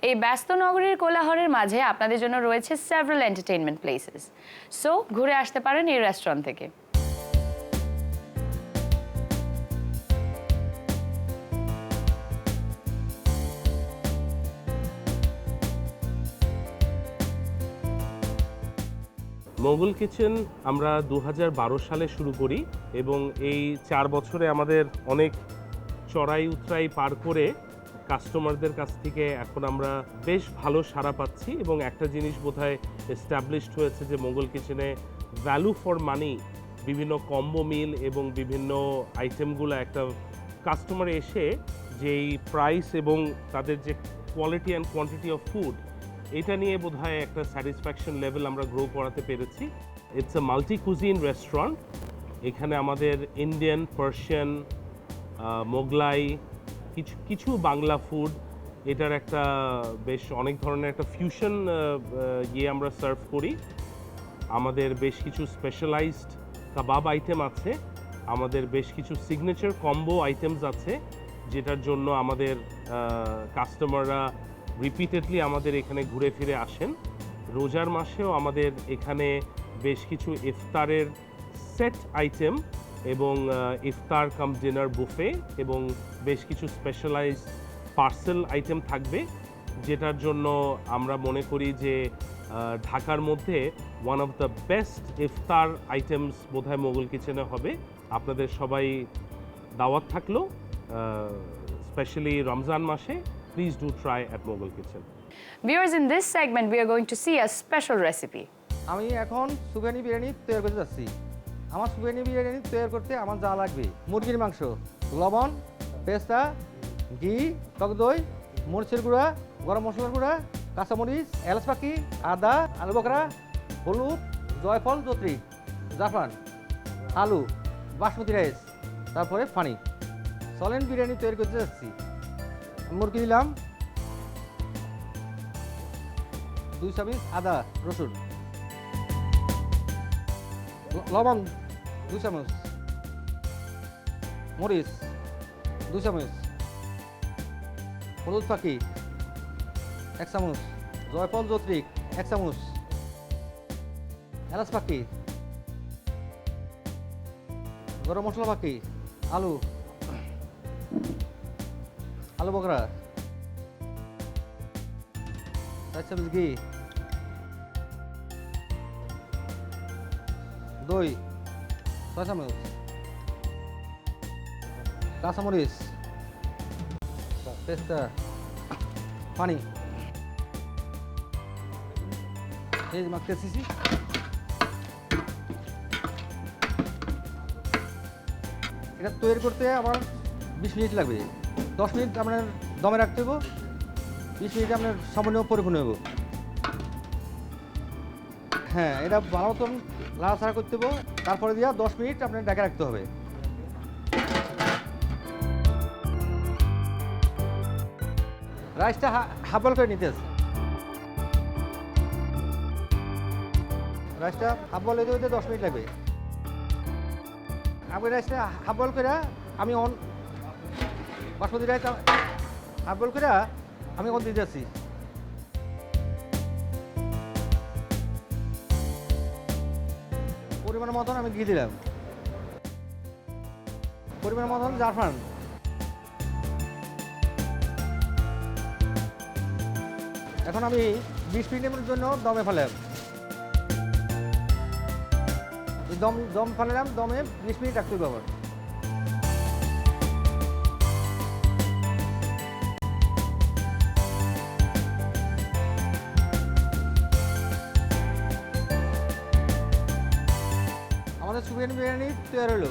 এই ব্যস্ত নগরীর কোলাহলের মাঝে আপনাদের জন্য রয়েছে several entertainment places. সো ঘুরে আসতে পারেন এই রেস্টুরেন্ট থেকে। মোগল কিচেন আমরা 2012 সালে শুরু করি এবং এই 4 বছরে আমাদের অনেক চড়াই উতরাই পার করে কাস্টমারদের কাছ থেকে এখন আমরা বেশ ভালো সাড়া পাচ্ছি এবং একটা জিনিস বোধহয় এস্টাবলিশড হয়েছে যে মোগল কিচেনে ভ্যালু ফর মানি বিভিন্ন কম্বো মিল এবং বিভিন্ন আইটেমগুলো একটা কাস্টমার এসে যেই প্রাইস এবং তাদের যে quality and quantity of food এটা নিয়ে বোধহয় একটা স্যাটিসফ্যাকশন লেভেল আমরা গ্রো করাতে পেরেছি। It's a multi cuisine restaurant. এখানে আমাদের ইন্ডিয়ান, পার্সিয়ান, মোগলাই, কিছু বাংলা ফুড, এটার একটা বেশ অনেক ধরনের একটা ফিউশন আমরা সার্ভ করি। আমাদের বেশ কিছু স্পেশালাইজড কাবাব আইটেম আছে, আমাদের বেশ কিছু সিগনেচার কম্বো আইটেমস আছে যেটার জন্য আমাদের কাস্টমাররা রিপিটেডলি আমাদের এখানে ঘুরে ফিরে আসেন। রোজার মাসেও আমাদের এখানে বেশ কিছু ইফতারের সেট আইটেম এবং ইফতার কাম ডিনার বুফে এবং বেশ কিছু স্পেশালাইজড পার্সেল আইটেম থাকবে, যেটার জন্য আমরা মনে করি যে ঢাকার মধ্যে one of the best iftar items বোধহয় মোগল কিচেনে হবে। আপনাদের সবাই দাওয়াত থাকলো, স্পেশালি রমজান মাসে। Please do try at Mughal Kitchen. Viewers, in this segment we are going to see a special recipe. আমি এখন সুফিয়ানি বিরিয়ানি তৈরি করতে যাচ্ছি। আমার সুফিয়ানি বিরিয়ানি তৈরি করতে আমার যা লাগবে: মুরগির মাংস, লবণ, পেস্তা, ঘি, টক দই, মরিচের গুঁড়া, গরম মশলার গুঁড়া, কাঁচামরিচ, এলাচ পাখি, আদা, আলু বকরা, হলুদ, জয়ফল, জত্রি, জাফরান, আলু, বাসমতি রাইস, তারপরে পানি। চলেন বিরিয়ানি তৈরি করতে যাচ্ছি। মুরগি দিলাম 2 চামচ, আদা রসুন, লবণ 2 চামচ, মরিচ 2 চামচ, হলুদ পাখি 1 চামচ, জয়ফল জত্রিক 1 চামচ, এলাচ পাখি, গরম মশলা পাখি, আলু বকরা, 4 চামচ ঘি, দই 6 চামচ, কাঁচামরিচ, পেস্তা, পানি। এই মাখতেছি। এটা তৈরি করতে আমার 20 মিনিট লাগবে। 10 মিনিট আপনার দমে রাখতে হবে, 20 মিনিট আপনার সামান্য পরিপূর্ণ হইব। হ্যাঁ, এটা ভালো মতন লাড়াচাড়া করতে হবে, তারপরে দিয়া 10 মিনিট আপনার ঢেকে রাখতে হবে। রাইসটা হাফ বয়েল করে নিতে আছে। রাইসটা হাফ বয়েল হইতে 10 মিনিট লাগবে। আমি রাইসটা হাফ বয়েল করে আমি বাসমতি রাইস হাফ বয়েল করে আমি দিতে যাচ্ছি। পরিমাণ মতন আমি ঘি দিলাম, পরিমাণ মতন জাফরান, এখন আমি 20 মিনিটের জন্য দমে ফেলাম। দম ফেলাম, দমে 20 মিনিট রাখতে হবে। আমাদের সুফিয়ানি বিরিয়ানি তৈরি হলো।